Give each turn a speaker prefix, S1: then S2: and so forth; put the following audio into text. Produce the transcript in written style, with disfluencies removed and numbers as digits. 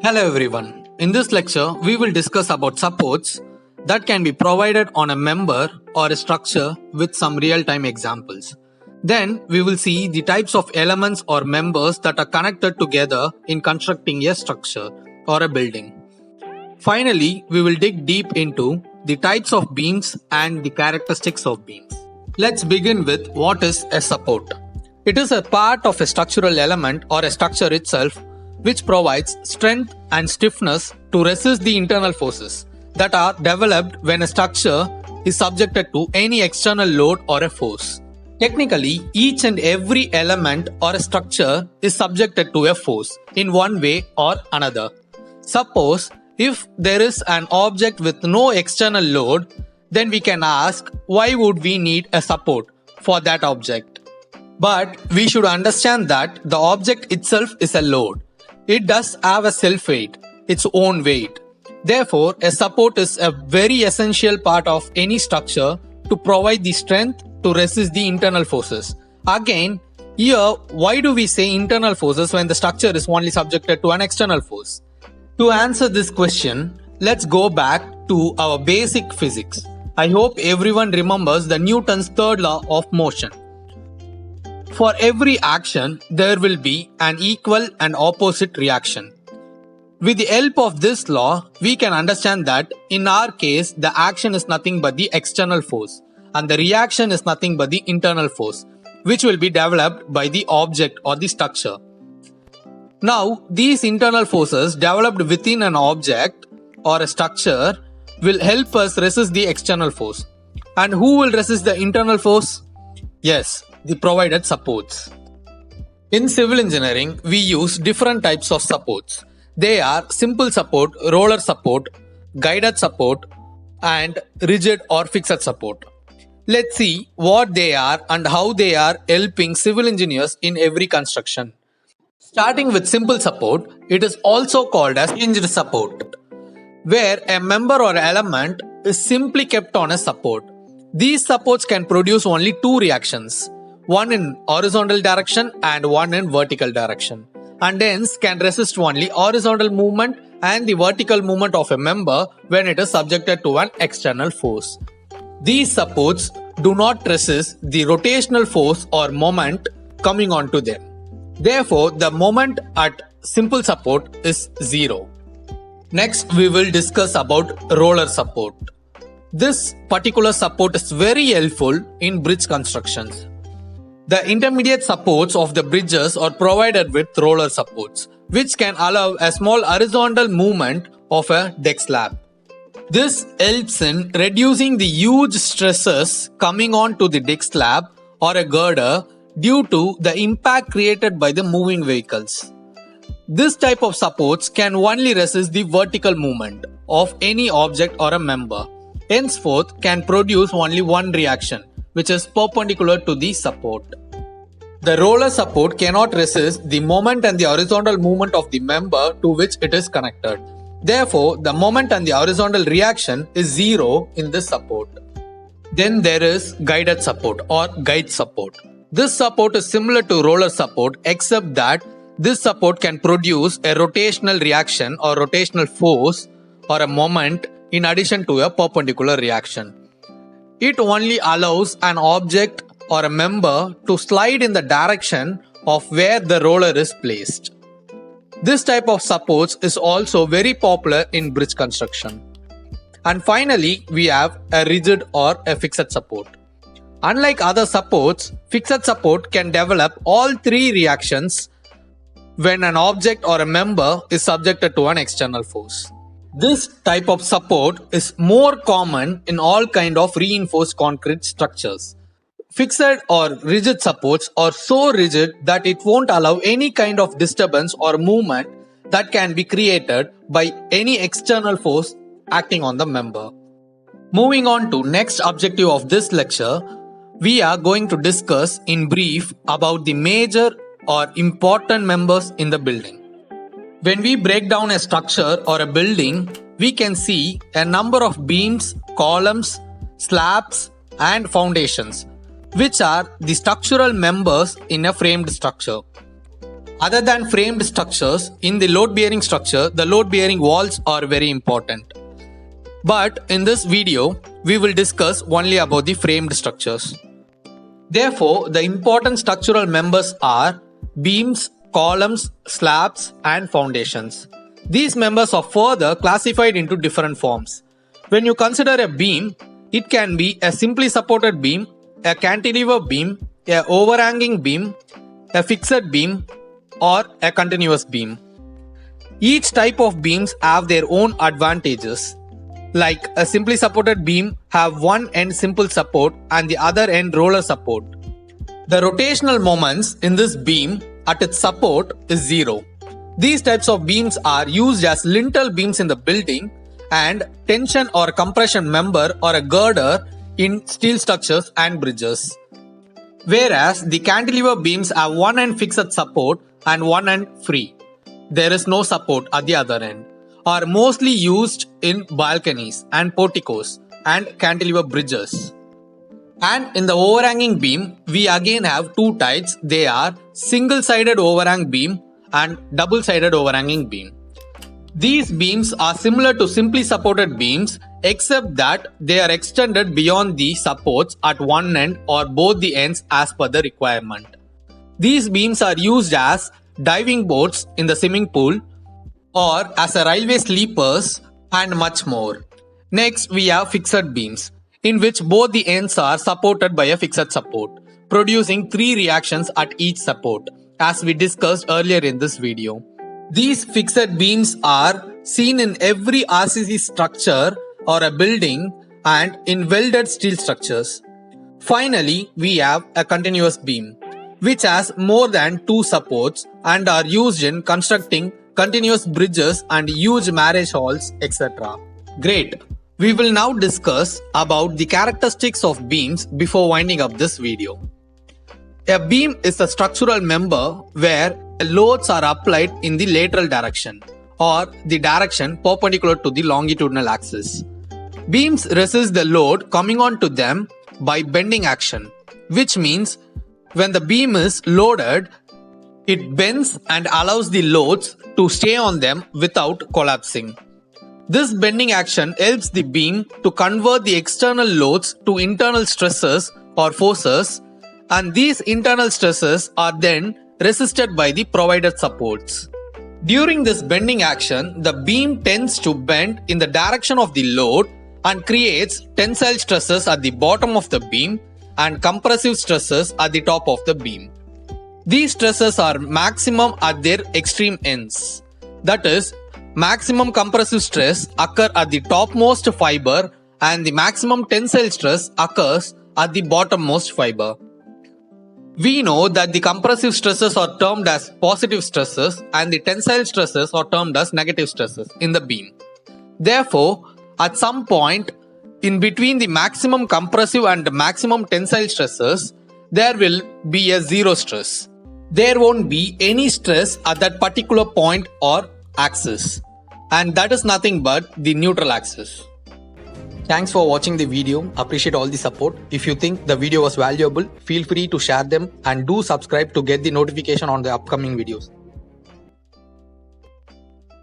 S1: Hello everyone. In this lecture, we will discuss about supports that can be provided on a member or a structure with some real-time examples. Then we will see the types of elements or members that are connected together in constructing a structure or a building. Finally, we will dig deep into the types of beams and the characteristics of beams. Let's begin with what is a support. It is a part of a structural element or a structure itself which provides strength and stiffness to resist the internal forces that are developed when a structure is subjected to any external load or a force. Technically, each and every element or a structure is subjected to a force in one way or another. Suppose if there is an object with no external load, then we can ask why would we need a support for that object. But we should understand that the object itself is a load. It does have a self-weight, its own weight. Therefore, a support is a very essential part of any structure to provide the strength to resist the internal forces. Again, here, why do we say internal forces when the structure is only subjected to an external force? To answer this question, let's go back to our basic physics. I hope everyone remembers the Newton's third law of motion. For every action, there will be an equal and opposite reaction. With the help of this law, we can understand that in our case, the action is nothing but the external force and the reaction is nothing but the internal force, which will be developed by the object or the structure. Now, these internal forces developed within an object or a structure will help us resist the external force. And who will resist the internal force? Yes, the provided supports. In civil engineering, we use different types of supports. They are simple support, roller support, guided support, and rigid or fixed support. Let's see what they are and how they are helping civil engineers in every construction. Starting with simple support, it is also called as hinged support, where a member or element is simply kept on a support. These supports can produce only two reactions, one in horizontal direction and one in vertical direction, and hence can resist only horizontal movement and the vertical movement of a member when it is subjected to an external force. These supports do not resist the rotational force or moment coming onto them. Therefore, the moment at simple support is zero. Next, we will discuss about roller support. This particular support is very helpful in bridge constructions. The intermediate supports of the bridges are provided with roller supports, which can allow a small horizontal movement of a deck slab. This helps in reducing the huge stresses coming onto the deck slab or a girder due to the impact created by the moving vehicles. This type of supports can only resist the vertical movement of any object or a member. Henceforth, can produce only one reaction, which is perpendicular to the support. The roller support cannot resist the moment and the horizontal movement of the member to which it is connected. Therefore, the moment and the horizontal reaction is zero in this support. Then there is guided support or guide support. This support is similar to roller support except that this support can produce a rotational reaction or rotational force or a moment in addition to a perpendicular reaction. It only allows an object or a member to slide in the direction of where the roller is placed. This type of supports is also very popular in bridge construction. And finally, we have a rigid or a fixed support. Unlike other supports, fixed support can develop all three reactions when an object or a member is subjected to an external force. This type of support is more common in all kinds of reinforced concrete structures. Fixed or rigid supports are so rigid that it won't allow any kind of disturbance or movement that can be created by any external force acting on the member. Moving on to next objective of this lecture, we are going to discuss in brief about the major or important members in the building. When we break down a structure or a building, we can see a number of beams, columns, slabs, and foundations, which are the structural members in a framed structure. Other than framed structures, in the load-bearing structure, the load-bearing walls are very important. But in this video, we will discuss only about the framed structures. Therefore, the important structural members are beams, columns, slabs, and foundations. These members are further classified into different forms. When you consider a beam, it can be a simply supported beam, a cantilever beam, a overhanging beam, a fixed beam, or a continuous beam. Each type of beams have their own advantages. Like a simply supported beam have one end simple support and the other end roller support. The rotational moments in this beam at its support is zero. These types of beams are used as lintel beams in the building and tension or compression member or a girder in steel structures and bridges. Whereas the cantilever beams have one end fixed support and one end free. There is no support at the other end. Are mostly used in balconies and porticos and cantilever bridges. And in the overhanging beam, we again have two types. They are single-sided overhang beam and double-sided overhanging beam. These beams are similar to simply supported beams except that they are extended beyond the supports at one end or both the ends as per the requirement. These beams are used as diving boards in the swimming pool or as a railway sleepers and much more. Next, we have fixed beams in which both the ends are supported by a fixed support, producing three reactions at each support as we discussed earlier in this video. These fixed beams are seen in every RCC structure or a building and in welded steel structures. Finally, we have a continuous beam which has more than two supports and are used in constructing continuous bridges and huge marriage halls, etc. Great! We will now discuss about the characteristics of beams before winding up this video. A beam is a structural member where loads are applied in the lateral direction or the direction perpendicular to the longitudinal axis. Beams resist the load coming onto them by bending action, which means when the beam is loaded, it bends and allows the loads to stay on them without collapsing. This bending action helps the beam to convert the external loads to internal stresses or forces, and these internal stresses are then resisted by the provided supports. During this bending action, the beam tends to bend in the direction of the load and creates tensile stresses at the bottom of the beam and compressive stresses at the top of the beam. These stresses are maximum at their extreme ends. That is, maximum compressive stress occurs at the topmost fiber and the maximum tensile stress occurs at the bottommost fiber. We know that the compressive stresses are termed as positive stresses and the tensile stresses are termed as negative stresses in the beam. Therefore, at some point in between the maximum compressive and maximum tensile stresses, there will be a zero stress. There won't be any stress at that particular point or axis, and that is nothing but the neutral axis. Thanks for watching the video. Appreciate all the support. If you think the video was valuable, feel free to share them and do subscribe to get the notification on the upcoming videos.